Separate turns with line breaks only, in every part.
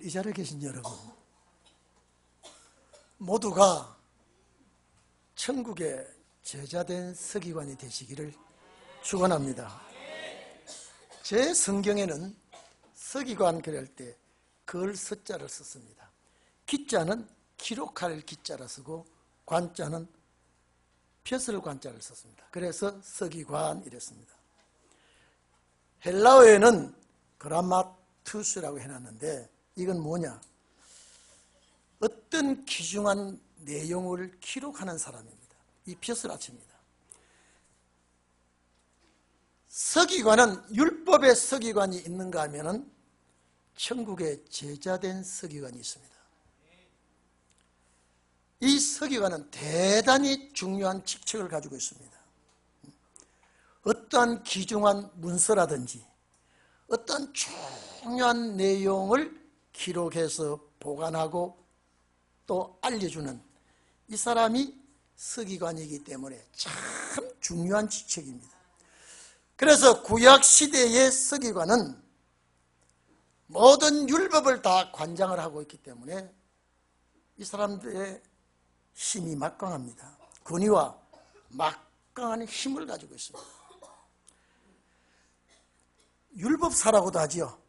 오늘 이 자리에 계신 여러분 모두가 천국의 제자된 서기관이 되시기를 축원합니다. 제 성경에는 서기관 그럴 때 글 서자를 썼습니다. 기자는 기록할 기자라 쓰고 관자는 벼슬 관자를 썼습니다. 그래서 서기관 이랬습니다. 헬라어에는 그라마투스라고 해놨는데 이건 뭐냐? 어떤 귀중한 내용을 기록하는 사람입니다. 이 벼슬 아치입니다. 서기관은 율법의 서기관이 있는가 하면은 천국의 제자된 서기관이 있습니다. 이 서기관은 대단히 중요한 직책을 가지고 있습니다. 어떠한 귀중한 문서라든지 어떤 중요한 내용을 기록해서 보관하고 또 알려주는 이 사람이 서기관이기 때문에 참 중요한 직책입니다. 그래서 구약시대의 서기관은 모든 율법을 다 관장을 하고 있기 때문에 이 사람들의 힘이 막강합니다. 권위와 막강한 힘을 가지고 있습니다. 율법사라고도 하지요.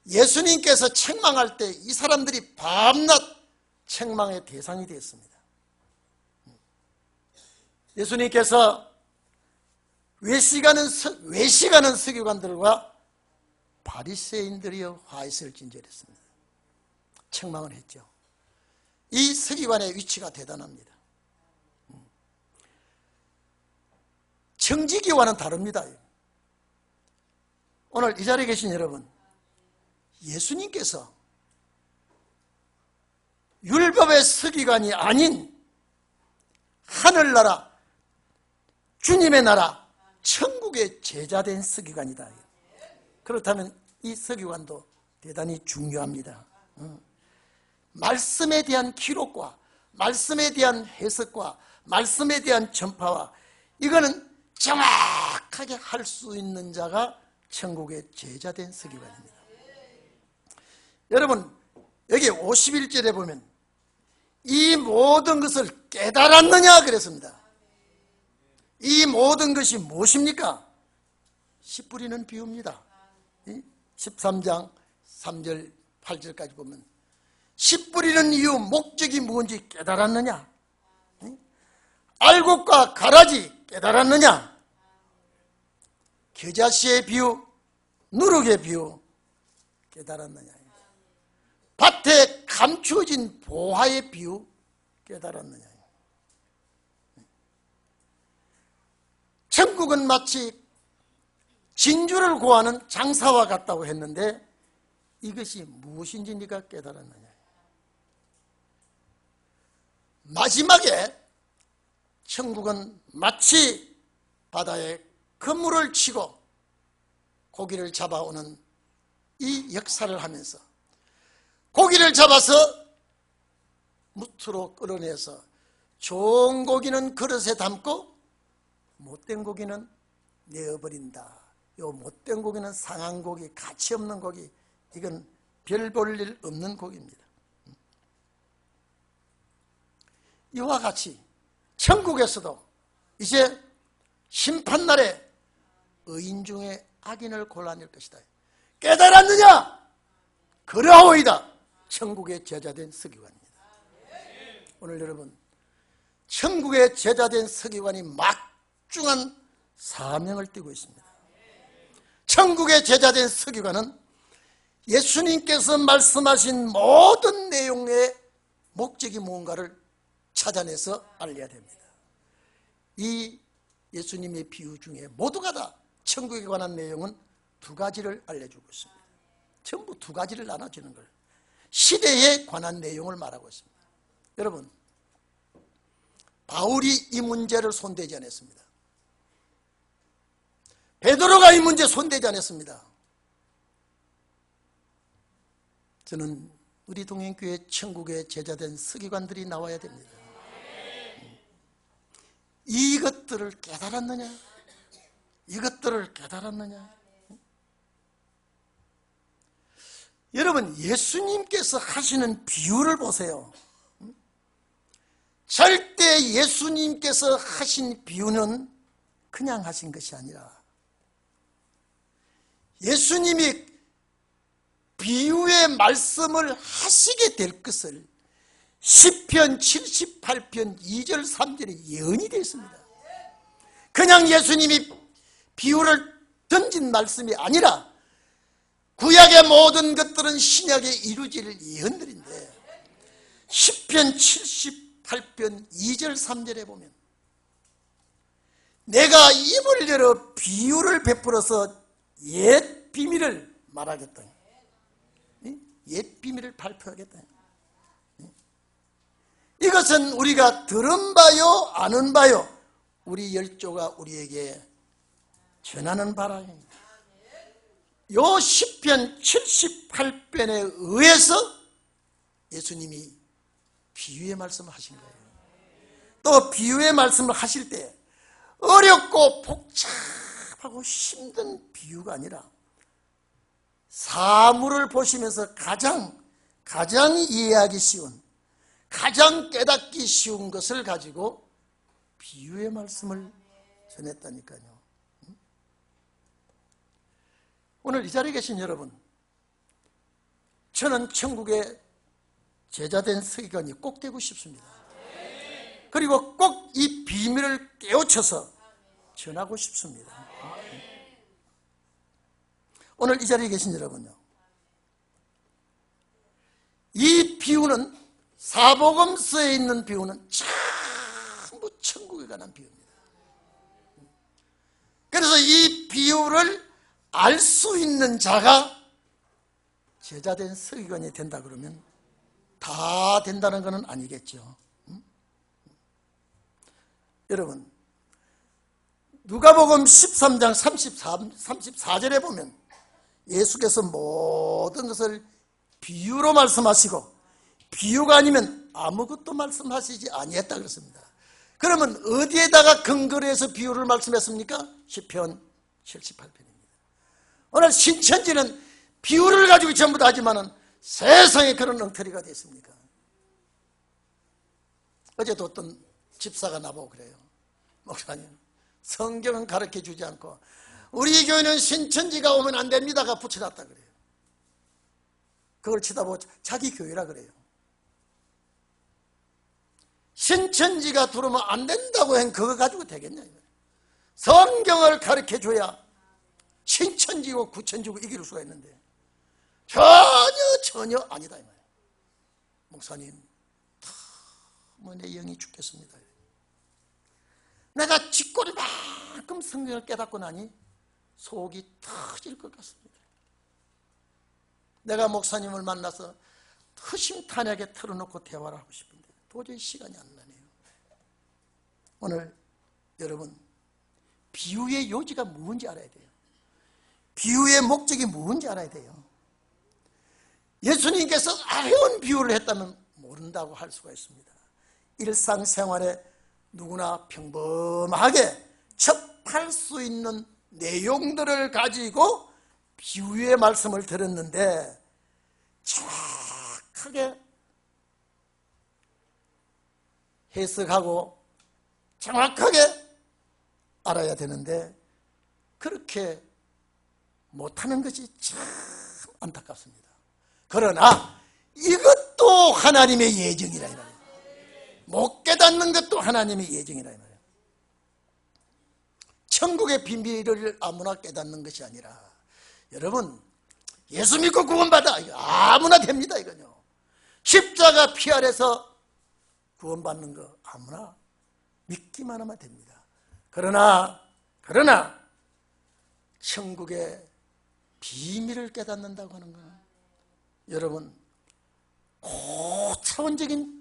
예수님께서 책망할 때 이 사람들이 밤낮 책망의 대상이 되었습니다. 예수님께서 외식하는 서기관들과 바리새인들이여 화있을 진절했습니다. 책망을 했죠. 이 서기관의 위치가 대단합니다. 청지기와는 다릅니다. 오늘 이 자리에 계신 여러분, 예수님께서 율법의 서기관이 아닌 하늘나라, 주님의 나라, 천국의 제자된 서기관이다. 그렇다면 이 서기관도 대단히 중요합니다. 말씀에 대한 기록과 말씀에 대한 해석과 말씀에 대한 전파와 이거는 정확하게 할 수 있는 자가 천국의 제자된 서기관입니다. 여러분 여기 51절에 보면 이 모든 것을 깨달았느냐 그랬습니다. 이 모든 것이 무엇입니까? 씨 뿌리는 비유입니다. 13장 3절 8절까지 보면 씨 뿌리는 이유 목적이 무엇인지 깨달았느냐? 알곡과 가라지 깨달았느냐? 겨자씨의 비유, 누룩의 비유 깨달았느냐? 밭에 감추어진 보화의 비유 깨달았느냐? 천국은 마치 진주를 구하는 장사와 같다고 했는데 이것이 무엇인지 네가 깨달았느냐? 마지막에 천국은 마치 바다에 그물을 치고 고기를 잡아오는 이 역사를 하면서 고기를 잡아서 무트로 끌어내서 좋은 고기는 그릇에 담고 못된 고기는 내어버린다. 요 못된 고기는 상한 고기, 가치 없는 고기, 이건 별 볼 일 없는 고기입니다. 이와 같이 천국에서도 이제 심판날에 의인 중에 악인을 골라낼 것이다. 깨달았느냐? 그러하오이다. 천국의 제자된 서기관입니다. 오늘 여러분 천국의 제자된 서기관이 막중한 사명을 띠고 있습니다. 천국의 제자된 서기관은 예수님께서 말씀하신 모든 내용의 목적이 무언가를 찾아내서 알려야 됩니다. 이 예수님의 비유 중에 모두가 다 천국에 관한 내용은 두 가지를 알려주고 있습니다. 전부 두 가지를 나눠주는 걸 시대에 관한 내용을 말하고 있습니다. 여러분 바울이 이 문제를 손대지 않았습니다. 베드로가 이 문제 손대지 않았습니다. 저는 우리 동행교회 천국의 제자된 서기관들이 나와야 됩니다. 이것들을 깨달았느냐? 이것들을 깨달았느냐? 여러분, 예수님께서 하시는 비유를 보세요. 절대 예수님께서 하신 비유는 그냥 하신 것이 아니라 예수님이 비유의 말씀을 하시게 될 것을 시편 78편 2절 3절에 예언이 되어 있습니다. 그냥 예수님이 비유를 던진 말씀이 아니라 구약의 모든 것들은 신약에 이루어질 예언들인데 시편 78편 2절 3절에 보면 내가 입을 열어 비유를 베풀어서 옛 비밀을 말하겠다. 옛 비밀을 발표하겠다. 이것은 우리가 들은 바요 아는 바요 우리 열조가 우리에게 전하는 바람입니다. 요 시편 78편에 의해서 예수님이 비유의 말씀을 하신 거예요. 또 비유의 말씀을 하실 때 어렵고 복잡하고 힘든 비유가 아니라 사물을 보시면서 가장 이해하기 쉬운, 가장 깨닫기 쉬운 것을 가지고 비유의 말씀을 전했다니까요. 오늘 이 자리에 계신 여러분, 저는 천국의 제자된 서기관이 꼭 되고 싶습니다. 그리고 꼭 이 비밀을 깨우쳐서 전하고 싶습니다. 오늘 이 자리에 계신 여러분요, 이 비유는 사복음서에 있는 비유는 전부 천국에 관한 비유입니다. 그래서 이 비유를 알 수 있는 자가 제자된 서기관이 된다 그러면 다 된다는 것은 아니겠죠. 여러분, 누가복음 13장 34절에 보면 예수께서 모든 것을 비유로 말씀하시고 비유가 아니면 아무것도 말씀하시지 아니했다 그랬습니다. 그러면 어디에다가 근거를 해서 비유를 말씀했습니까? 시편 78편입니다. 오늘 신천지는 비유를 가지고 전부 다 하지만은 세상에 그런 엉터리가 됐습니까? 어제도 어떤 집사가 나보고 그래요. 목사님, 성경은 가르쳐 주지 않고 우리 교회는 신천지가 오면 안 됩니다가 붙여놨다 그래요. 그걸 치다보고 자기 교회라 그래요. 신천지가 들어오면 안 된다고 한 그거 가지고 되겠냐. 성경을 가르쳐 줘야 신천지고 구천지고 이길 수가 있는데 전혀 아니다 이 말이에요. 목사님, 내 영이 죽겠습니다. 내가 쥐꼬리만큼 성경을 깨닫고 나니 속이 터질 것 같습니다. 내가 목사님을 만나서 허심탄회하게 털어놓고 대화를 하고 싶은데 도저히 시간이 안 나네요. 오늘 여러분, 비유의 요지가 뭔지 알아야 돼요. 비유의 목적이 뭔지 알아야 돼요. 예수님께서 어려운 비유를 했다면 모른다고 할 수가 있습니다. 일상생활에 누구나 평범하게 접할 수 있는 내용들을 가지고 비유의 말씀을 들었는데 정확하게 해석하고 정확하게 알아야 되는데 그렇게 못하는 것이 참 안타깝습니다. 그러나 이것도 하나님의 예정이라 이 말이에요. 못 깨닫는 것도 하나님의 예정이라 이 말이에요. 천국의 비밀을 아무나 깨닫는 것이 아니라 여러분, 예수 믿고 구원받아 이거 아무나 됩니다. 이거요. 십자가 피 아래서 구원받는 거 아무나 믿기만 하면 됩니다. 그러나 천국의 비밀을 깨닫는다고 하는 것은 여러분 고차원적인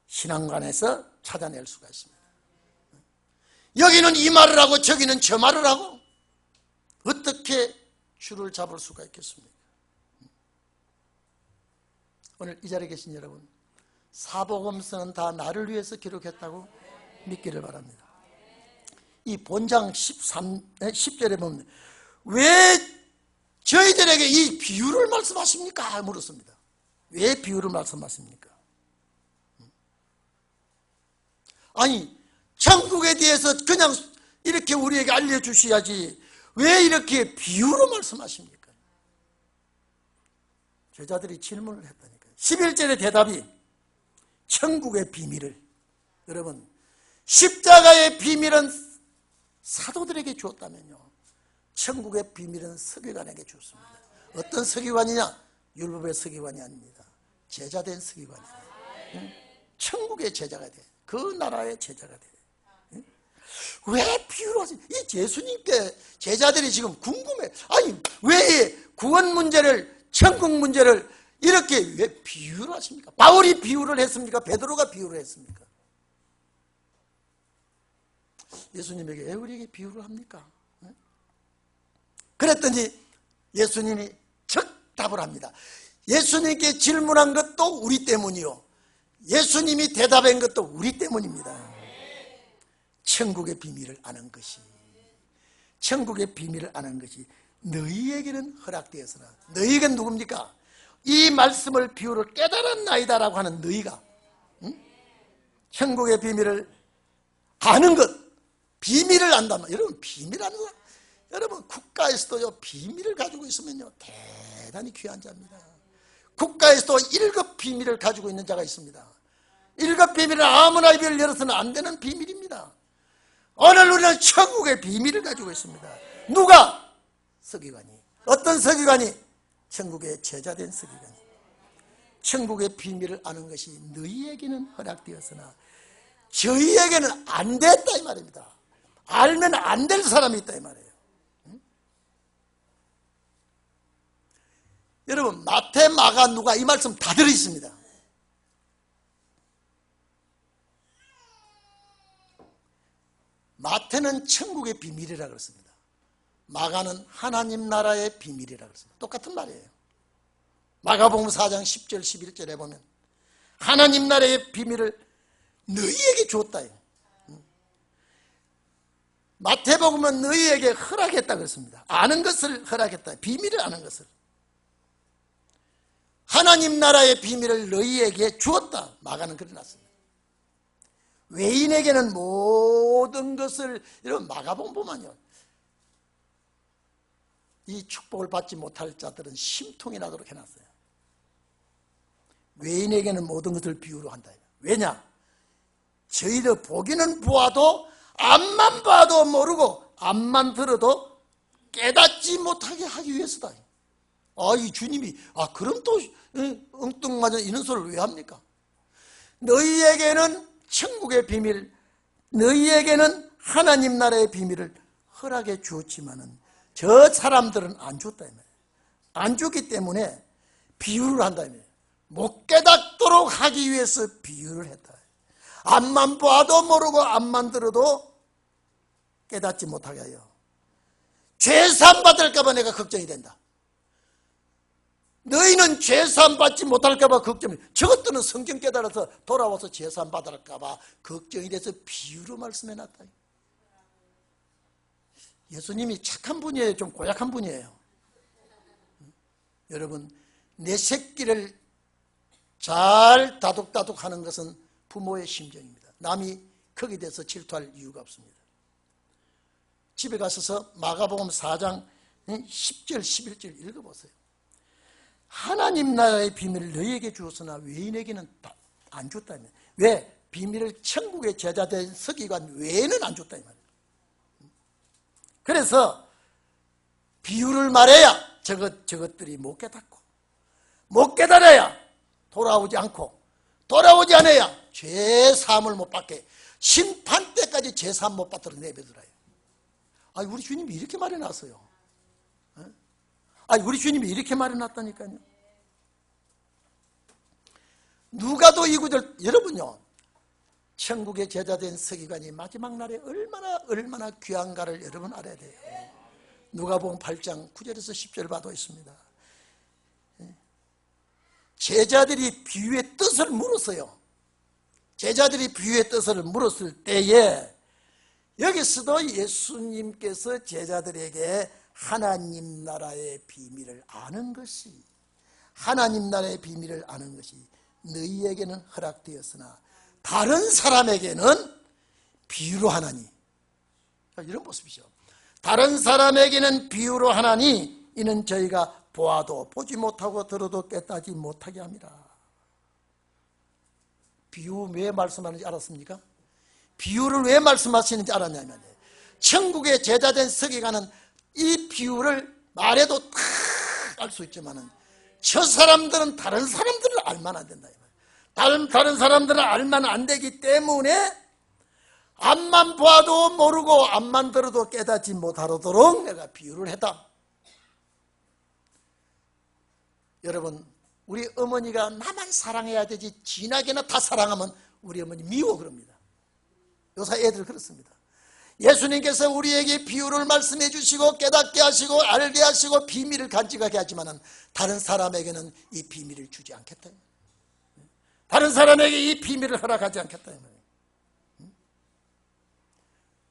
신앙관에서 찾아낼 수가 있습니다. 여기는 이 말을 하고 저기는 저 말을 하고 어떻게 줄을 잡을 수가 있겠습니까? 오늘 이 자리에 계신 여러분, 사복음서는 다 나를 위해서 기록했다고 믿기를 바랍니다. 이 본장 10절에 보면 왜 저희들에게 이 비유를 말씀하십니까? 물었습니다. 왜 비유를 말씀하십니까? 아니, 천국에 대해서 그냥 이렇게 우리에게 알려주셔야지 왜 이렇게 비유로 말씀하십니까? 제자들이 질문을 했다니까요. 11절의 대답이 천국의 비밀을, 여러분, 십자가의 비밀은 사도들에게 주었다면요, 천국의 비밀은 서기관에게 주었습니다. 어떤 서기관이냐? 율법의 서기관이 아닙니다. 제자된 서기관이에요. 천국의 제자가 돼. 그 나라의 제자가 돼. 왜 비유로 하지? 이 예수님께 제자들이 지금 궁금해. 아니, 왜 구원 문제를, 천국 문제를 이렇게 왜 비유를 하십니까? 바울이 비유를 했습니까? 베드로가 비유를 했습니까? 예수님에게 왜 우리에게 비유를 합니까? 그랬더니 예수님이 즉답을 합니다. 예수님께 질문한 것도 우리 때문이요, 예수님이 대답한 것도 우리 때문입니다. 천국의 비밀을 아는 것이, 천국의 비밀을 아는 것이 너희에게는 허락되었으나, 너희가 누굽니까? 이 말씀을 비유를 깨달았나이다라고 하는 너희가, 천국의 비밀을 아는 것, 비밀을 안다면, 여러분 비밀 아는 사람, 여러분 국가에서도요 비밀을 가지고 있으면요 대단히 귀한 자입니다. 국가에서도 1급 비밀을 가지고 있는 자가 있습니다. 1급 비밀은 아무나 입을 열어서는 안 되는 비밀입니다. 오늘 우리는 천국의 비밀을 가지고 있습니다. 누가? 서기관이. 어떤 서기관이? 천국의 제자된 서기관이. 천국의 비밀을 아는 것이 너희에게는 허락되었으나 저희에게는 안 됐다 이 말입니다. 알면 안 될 사람이 있다 이 말이에요. 여러분 마태, 마가, 누가 이 말씀 다 들어있습니다. 마태는 천국의 비밀이라고 그랬습니다. 마가는 하나님 나라의 비밀이라고 그랬습니다. 똑같은 말이에요. 마가복음 4장 10절 11절에 보면 하나님 나라의 비밀을 너희에게 주었다. 마태복음은 너희에게 허락했다 그랬습니다. 아는 것을 허락했다. 비밀을 아는 것을. 하나님 나라의 비밀을 너희에게 주었다. 마가는 그래 놨습니다. 외인에게는 모든 것을, 이런 마가복음 보면요, 이 축복을 받지 못할 자들은 심통이 나도록 해놨어요. 외인에게는 모든 것을 비유로 한다. 왜냐? 저희들 보기는 보아도 앞만 봐도 모르고 앞만 들어도 깨닫지 못하게 하기 위해서다. 이 주님이 그럼 또 엉뚱맞은 이런 소리를 왜 합니까? 너희에게는 천국의 비밀, 너희에게는 하나님 나라의 비밀을 허락해 주었지만은 저 사람들은 안 줬다. 안 줬기 때문에 비유를 한다. 못 깨닫도록 하기 위해서 비유를 했다. 앞만 봐도 모르고 앞만 들어도 깨닫지 못하게 하여 죄산 받을까 봐 내가 걱정이 된다. 너희는 죄산 받지 못할까 봐 걱정이, 저것들은 성경 깨달아서 돌아와서 죄산 받을까 봐 걱정이 돼서 비유로 말씀해 놨다. 예수님이 착한 분이에요? 좀 고약한 분이에요? 여러분, 내 새끼를 잘 다독다독 하는 것은 부모의 심정입니다. 남이 거기에 대해서 질투할 이유가 없습니다. 집에 가셔서 마가복음 4장 10절 11절 읽어보세요. 하나님 나라의 비밀을 너희에게 주었으나 외인에게는 안 줬다며. 왜? 비밀을 천국의 제자된 서기관 외에는 안 줬다 이 말이에요. 그래서 비유를 말해야 저것들이 못 깨닫고, 못 깨달아야 돌아오지 않고, 돌아오지 않아야 죄사함을 못 받게, 심판 때까지 죄사함 못 받도록 내버려둬요. 우리 주님이 이렇게 말해놨어요. 우리 주님이 이렇게 말해놨다니까요. 누가도 이 구절, 여러분요, 천국의 제자된 서기관이 마지막 날에 얼마나 귀한가를 여러분 알아야 돼요. 누가복음 8장 9절에서 10절 봐도 있습니다. 제자들이 비유의 뜻을 물었어요. 제자들이 비유의 뜻을 물었을 때에 여기서도 예수님께서 제자들에게 하나님 나라의 비밀을 아는 것이, 하나님 나라의 비밀을 아는 것이 너희에게는 허락되었으나 다른 사람에게는 비유로 하나니. 이런 모습이죠. 다른 사람에게는 비유로 하나니 이는 저희가 보아도 보지 못하고 들어도 깨닫지 못하게 합니다. 비유 왜 말씀하는지 알았습니까? 비유를 왜 말씀하시는지 알았냐면, 천국의 제자된 서기관은 이 비유를 말해도 다 알 수 있지만은 저 사람들은 다른 사람들을 알면 안 된다. 다른 사람들은 알면 안 되기 때문에 앞만 봐도 모르고 앞만 들어도 깨닫지 못하도록 내가 비유를 했다. 여러분, 우리 어머니가 나만 사랑해야 되지 진하게나 다 사랑하면 우리 어머니 미워 그럽니다. 요새 애들 그렇습니다. 예수님께서 우리에게 비유를 말씀해 주시고 깨닫게 하시고 알게 하시고 비밀을 간직하게 하지만 다른 사람에게는 이 비밀을 주지 않겠다. 다른 사람에게 이 비밀을 허락하지 않겠다.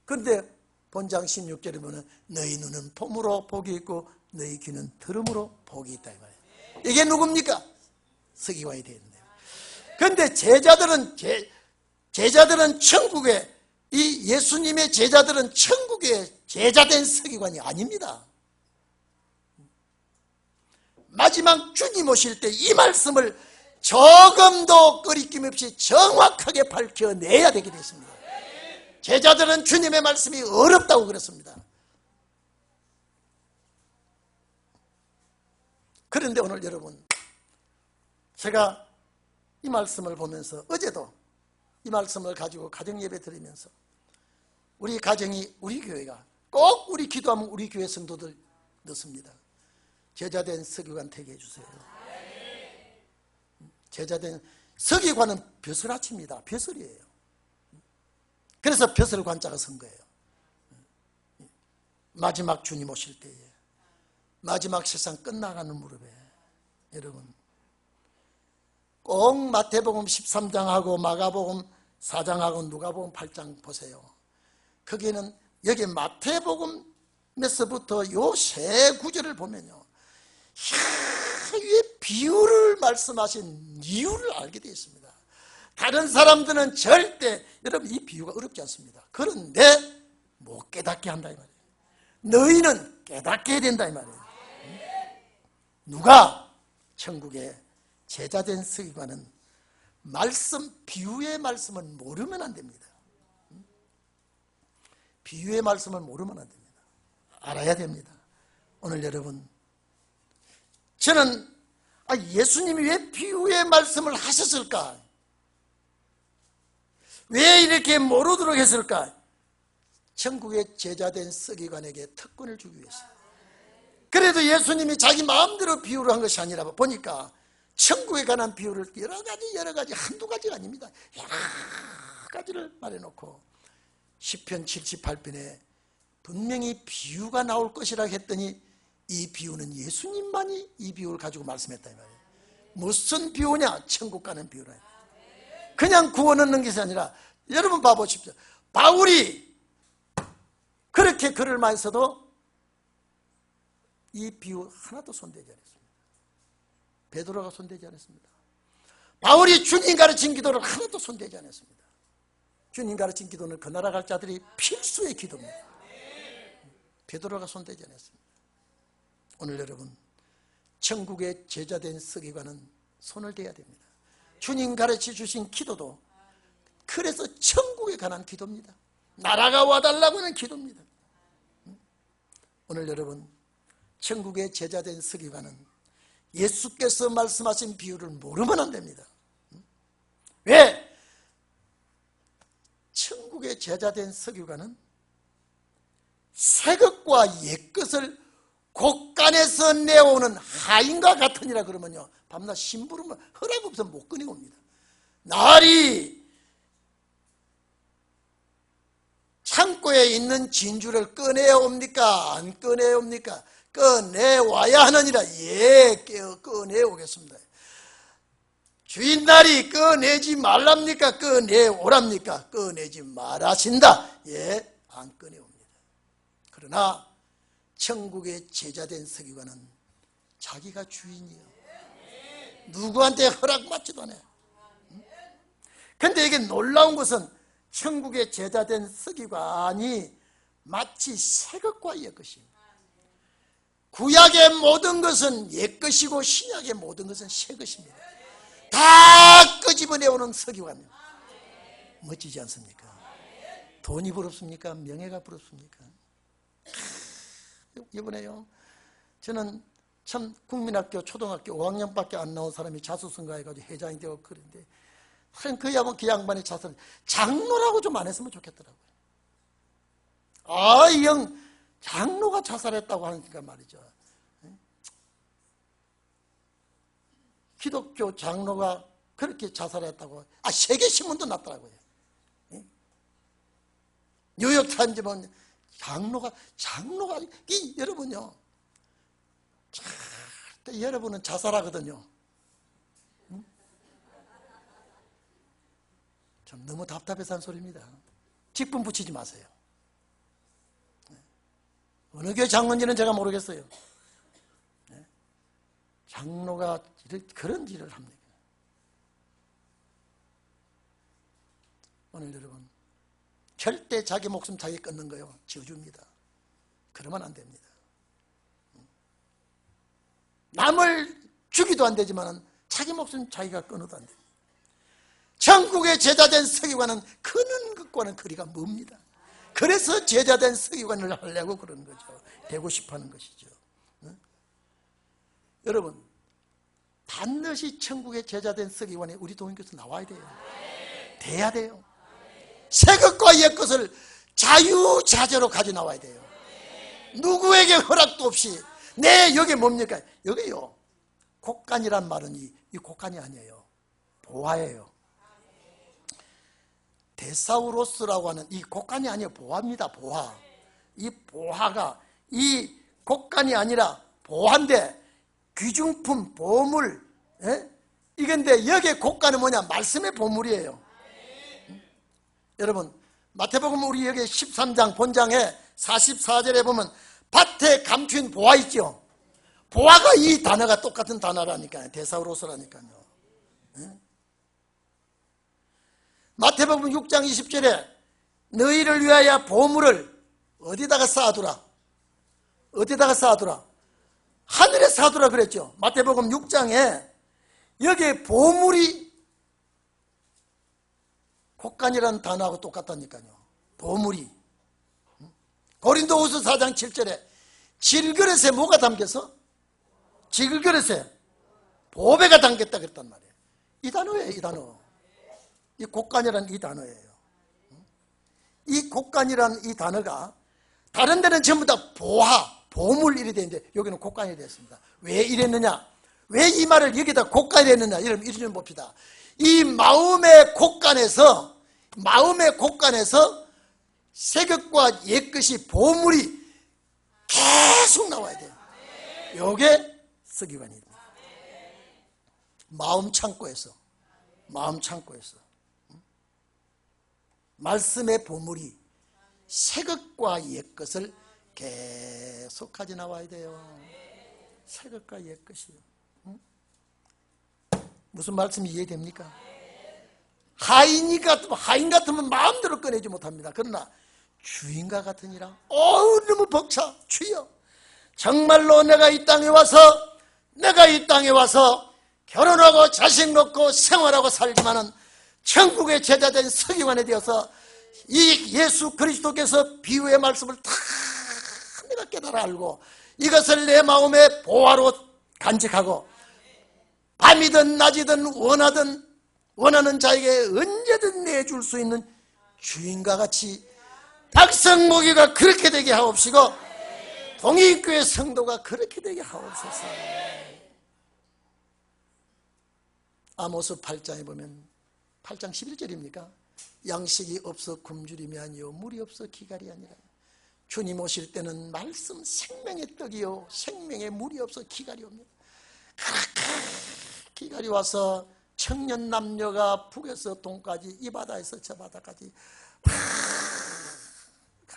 그런데 본장 16절에 보면 너희 눈은 봄으로 복이 있고 너희 귀는 들음으로 복이 있다. 이게 누굽니까? 서기관이 되었네요. 그런데 제자들은 천국에, 이 예수님의 제자들은 천국의 제자된 서기관이 아닙니다. 마지막 주님 오실 때 이 말씀을 조금도 꺼리낌 없이 정확하게 밝혀내야 되게 됐습니다. 제자들은 주님의 말씀이 어렵다고 그랬습니다. 그런데 오늘 여러분, 제가 이 말씀을 보면서 어제도 이 말씀을 가지고 가정예배 드리면서 우리 가정이, 우리 교회가 꼭 우리 기도하면 우리 교회 성도들 넣습니다. 제자된 서기관 되게 해주세요. 제자된 서기관은 벼슬아치입니다. 벼슬이에요. 그래서 벼슬관자가 선 거예요. 마지막 주님 오실 때에, 마지막 세상 끝나가는 무렵에 여러분 꼭 마태복음 13장하고 마가복음 4장하고 누가복음 8장 보세요. 거기에는 여기 마태복음에서부터 요 세 구절을 보면요, 왜 비유를 말씀하신 이유를 알게 되어 있습니다. 다른 사람들은 절대, 여러분 이 비유가 어렵지 않습니다. 그런데 못 깨닫게 한다 이 말이에요. 너희는 깨닫게 해야 된다 이 말이에요. 누가? 천국의 제자된 서기관은 비유의 말씀을 모르면 안 됩니다. 비유의 말씀을 모르면 안 됩니다. 알아야 됩니다. 오늘 여러분, 저는 예수님이 왜 비유의 말씀을 하셨을까? 왜 이렇게 모르도록 했을까? 천국의 제자된 서기관에게 특권을 주기 위해서. 그래도 예수님이 자기 마음대로 비유를 한 것이 아니라 보니까 천국에 관한 비유를 여러 가지 한두 가지가 아닙니다. 여러 가지를 말해놓고 시편 78편에 분명히 비유가 나올 것이라 했더니 이 비유는 예수님만이 이 비유를 가지고 말씀했다 이 말이에요. 무슨 비유냐? 천국 가는 비유라. 그냥 구원 얻는 것이 아니라, 여러분 봐보십시오. 바울이 그렇게 글을 많이 써도 이 비유 하나도 손대지 않았습니다. 베드로가 손대지 않았습니다. 바울이 주님 가르친 기도를 하나도 손대지 않았습니다. 주님 가르친 기도는 그 나라 갈 자들이 필수의 기도입니다. 베드로가 손대지 않았습니다. 오늘 여러분, 천국의 제자된 서기관은 손을 대야 됩니다. 주님 가르쳐 주신 기도도 그래서 천국에 관한 기도입니다. 나라가 와달라고 하는 기도입니다. 오늘 여러분, 천국의 제자된 서기관은 예수께서 말씀하신 비유를 모르면 안 됩니다. 왜? 천국의 제자된 서기관은 새것과 옛것을 곳간에서 내오는 하인과 같으니라 그러면요, 밤낮 심부름을 허락 없어 못 꺼내고 옵니다. 날이 창고에 있는 진주를 꺼내옵니까? 안 꺼내옵니까? 꺼내와야 하느니라. 예, 꺼내오겠습니다. 주인날이 꺼내지 말랍니까? 꺼내오랍니까? 꺼내지 말하신다. 예, 안 꺼내옵니다. 그러나 천국의 제자된 서기관은 자기가 주인이요, 누구한테 허락받지도 않아요. 근데 이게 놀라운 것은 천국의 제자된 서기관이 마치 새것과 옛것입니다. 구약의 모든 것은 옛것이고 신약의 모든 것은 새것입니다. 다 끄집어내오는 서기관입니다. 멋지지 않습니까? 돈이 부럽습니까? 명예가 부럽습니까? 이번에요, 저는 참 국민학교 초등학교 5학년밖에 안 나온 사람이 자수성가해가지고 회장이 되고 그런데 그 양반이 자살, 장로라고 좀 안 했으면 좋겠더라고요. 이 형 장로가 자살했다고 하니까 말이죠. 기독교 장로가 그렇게 자살했다고 세계신문도 났더라고요. 뉴욕타임즈 보면 장로가 여러분요, 여러분은 자살하거든요. 좀 너무 답답해서 한 소리입니다. 직분 붙이지 마세요. 어느 교회 장로인지는 제가 모르겠어요. 장로가 그런 일을 합니다. 오늘 여러분, 절대 자기 목숨 자기 끊는 거요, 저주입니다. 그러면 안 됩니다. 남을 죽이도 안 되지만 자기 목숨 자기가 끊어도 안 됩니다. 천국의 제자된 서기관은 그는 것과는 거리가 멉니다. 그래서 제자된 서기관을 하려고 그러는 거죠. 되고 싶어하는 것이죠. 여러분, 반드시 천국의 제자된 서기관이 우리 동인교에서 나와야 돼요. 돼야 돼요. 새 것과 옛 것을 자유자재로 가져 나와야 돼요. 누구에게 허락도 없이. 여기 뭡니까? 여기요, 곡간이란 말은 이 곡간이 아니에요, 보화예요. 데사우로스라고 하는 이 곡간이 아니에요, 보화입니다. 보화. 이 보화가 이 곡간이 아니라 보화인데 귀중품, 보물, 이건데 여기에 곡간은 뭐냐? 말씀의 보물이에요. 여러분, 마태복음 우리 여기 13장 본장에 44절에 보면 밭에 감춘 보화 있죠? 보화가 이 단어가 똑같은 단어라니까요. 데사우로스라니까요. 마태복음 6장 20절에 너희를 위하여 보물을 어디다가 쌓아두라? 어디다가 쌓아두라? 하늘에 쌓아두라 그랬죠. 마태복음 6장에 여기에 보물이 곡간이라는 단어하고 똑같다니까요. 보물이. 고린도후서 4장 7절에 질그릇에 뭐가 담겨서? 질그릇에 보배가 담겼다 그랬단 말이에요. 이 단어예요, 이 단어. 이 곡간이라는 이 단어예요. 이 곡간이라는 이 단어가 다른 데는 전부 다 보화, 보물 이래 되는데 여기는 곡간이 됐습니다. 왜 이랬느냐? 왜 이 말을 여기다 곡간이 했느냐? 여러분 이리 좀 봅시다. 이 마음의 곡간에서 새것과 옛것이 보물이 계속 나와야 돼요. 요게 서기관입니다. 마음 창고에서 말씀의 보물이 새것과 옛것을 계속 가져 나와야 돼요. 새것과 옛것이요. 무슨 말씀이 이해됩니까? 하인 같으면 마음대로 꺼내지 못합니다. 그러나 주인과 같으니라. 너무 벅차. 주여, 정말로 내가 이 땅에 와서 결혼하고 자식 놓고 생활하고 살지만은 천국의 제자된 서기관이 되어서 이 예수 그리스도께서 비유의 말씀을 다 내가 깨달아 알고 이것을 내 마음의 보화로 간직하고 밤이든 낮이든 원하는 자에게 언제든 내줄 수 있는 주인과 같이 박성모기가 그렇게 되게 하옵시고 동의교회 성도가 그렇게 되게 하옵소서. 아모스 8장에 보면 8장 11절입니까? 양식이 없어 굶주림이 아니요 물이 없어 기갈이 아니라. 주님 오실 때는 말씀 생명의 떡이요 생명의 물이 없어 기갈이 옵니다. 기갈이 와서 청년 남녀가 북에서 동까지 이 바다에서 저 바다까지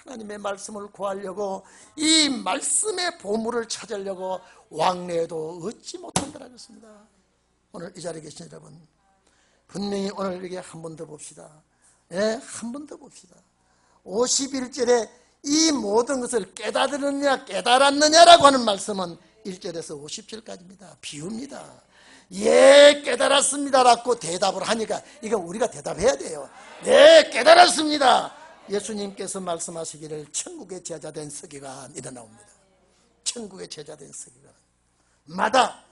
하나님의 말씀을 구하려고 이 말씀의 보물을 찾으려고 왕래해도 얻지 못한다라고 했습니다. 오늘 이 자리에 계신 여러분, 분명히 오늘 이렇게 한 번 더 봅시다. 예, 한 번 더 봅시다. 51절에 이 모든 것을 깨달았느냐 깨달았느냐라고 하는 말씀은 1절에서 50절까지입니다. 비유입니다. 예, 깨달았습니다라고 대답을 하니까 이건 우리가 대답해야 돼요. 네, 깨달았습니다. 예수님께서 말씀하시기를 천국의 제자된 서기관 일어나옵니다. 천국의 제자된 서기관 마다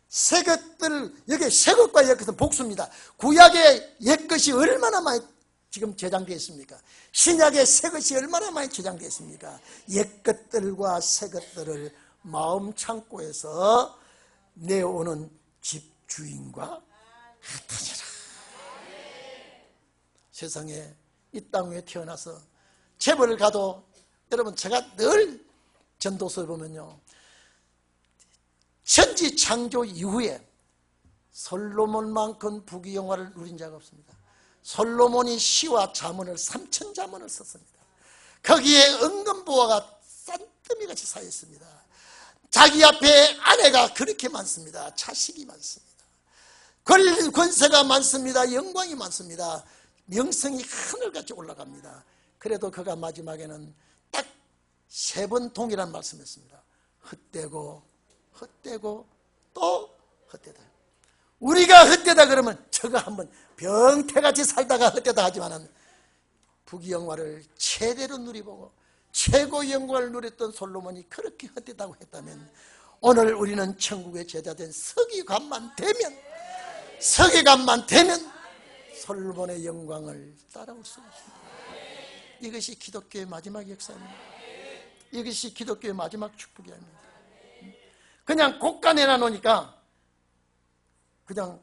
새 것들, 여기 새 것과 옛 것은 복수입니다. 구약의 옛 것이 얼마나 많이 지금 저장되어 있습니까? 신약의 새 것이 얼마나 많이 저장되어 있습니까? 옛 것들과 새 것들을 마음 창고에서 내오는 집주인과 같으니라. 세상에 이 땅 위에 태어나서 재벌을 가도, 여러분 제가 늘 전도서를 보면요, 천지 창조 이후에 솔로몬만큼 부귀영화를 누린 자가 없습니다. 솔로몬이 시와 자문을 3,000자문을 썼습니다. 거기에 은금보화가 싼더미같이 쌓여있습니다. 자기 앞에 아내가 그렇게 많습니다. 자식이 많습니다. 권세가 많습니다. 영광이 많습니다. 명성이 하늘같이 올라갑니다. 그래도 그가 마지막에는 딱 3번 동일한 말씀했습니다. 헛되고 헛되고 또 헛되다. 우리가 헛되다 그러면 저거 한번 병태같이 살다가 헛되다 하지만은 부귀영화를 최대로 누리보고 최고 영광을 누렸던 솔로몬이 그렇게 헛되다고 했다면, 오늘 우리는 천국의 제자된 서기관만 되면 솔로몬의 영광을 따라올 수 있습니다. 이것이 기독교의 마지막 역사입니다. 이것이 기독교의 마지막 축복이 아닙니다. 그냥 곡간에 놔놓으니까 그냥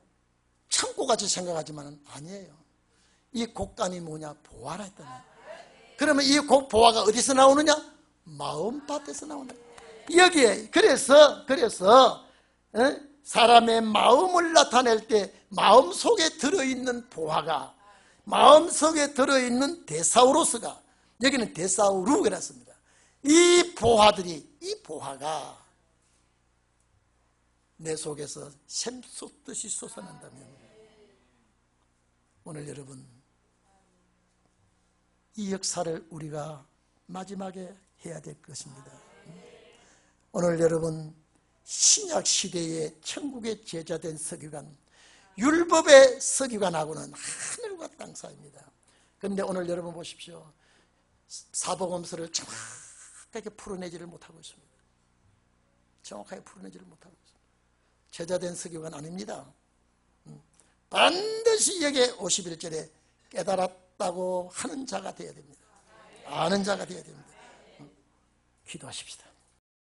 창고같이 생각하지만 아니에요. 이 곡간이 뭐냐? 보화라 했잖아요. 그러면 이 보화가 어디서 나오느냐? 마음밭에서 나오는 여기에. 그래서 사람의 마음을 나타낼 때 마음속에 들어있는 보화가, 마음속에 들어있는 데사우로스가, 여기는 데사우루가 났습니다. 이 보화가 내 속에서 샘솟듯이 솟아난다면, 오늘 여러분 이 역사를 우리가 마지막에 해야 될 것입니다. 오늘 여러분 신약 시대의 천국의 제자된 서기관, 율법의 서기관하고는 하늘과 땅 사이입니다. 그런데 오늘 여러분 보십시오. 사복음서를 정확하게 풀어내지를 못하고 있습니다. 정확하게 풀어내지를 못하고 있습니다. 제자된 서기관 아닙니다. 반드시 여기에 51절에 깨달았다고 하는 자가 되어야 됩니다. 아는 자가 되어야 됩니다. 기도하십시다.